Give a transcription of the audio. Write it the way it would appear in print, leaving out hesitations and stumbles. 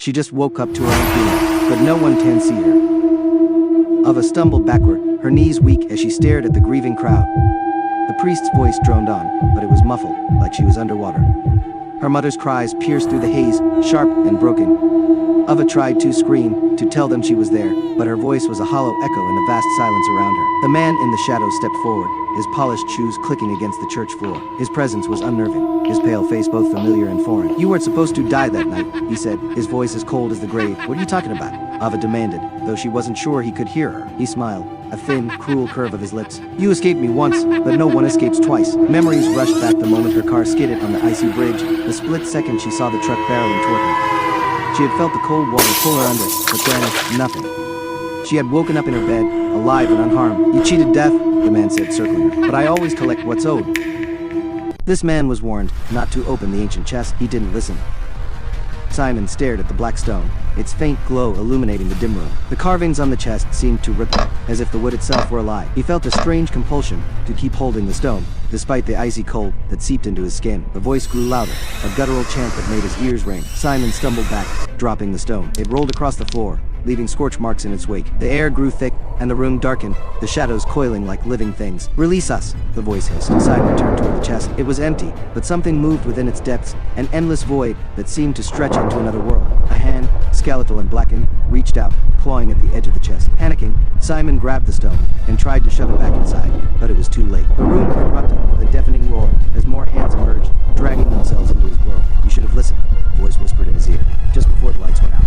She just woke up to her own feeling, but no one can see her. Ava stumbled backward, her knees weak as she stared at the grieving crowd. The priest's voice droned on, but it was muffled, like she was underwater. Her mother's cries pierced through the haze, sharp and broken. Ava tried to scream, to tell them she was there, but her voice was a hollow echo in the vast silence around her. The man in the shadows stepped forward, his polished shoes clicking against the church floor. His presence was unnerving, his pale face both familiar and foreign. "You weren't supposed to die that night," he said, his voice as cold as the grave. "What are you talking about?" Ava demanded, though she wasn't sure he could hear her. He smiled, a thin, cruel curve of his lips. "You escaped me once, but no one escapes twice." Memories rushed back the moment her car skidded on the icy bridge, the split second she saw the truck barreling toward her. She had felt the cold water pull her under, but then, nothing. She had woken up in her bed, alive and unharmed. "You cheated death," the man said, circling her. "But I always collect what's owed." This man was warned not to open the ancient chest. He didn't listen. Simon stared at the black stone, its faint glow illuminating the dim room. The carvings on the chest seemed to ripple, as if the wood itself were alive. He felt a strange compulsion to keep holding the stone, despite the icy cold that seeped into his skin. The voice grew louder, a guttural chant that made his ears ring. Simon stumbled back, dropping the stone. It rolled across the floor, leaving scorch marks in its wake. The air grew thick, and the room darkened, the shadows coiling like living things. "Release us," the voice hissed. Simon turned toward the chest. It was empty, but something moved within its depths, an endless void that seemed to stretch into another world. A hand, skeletal and blackened, reached out, clawing at the edge of the chest. Panicking, Simon grabbed the stone and tried to shove it back inside, but it was too late. The room erupted with a deafening roar as more hands emerged, dragging themselves into his world. "You should have listened," a voice whispered in his ear, just before the lights went out.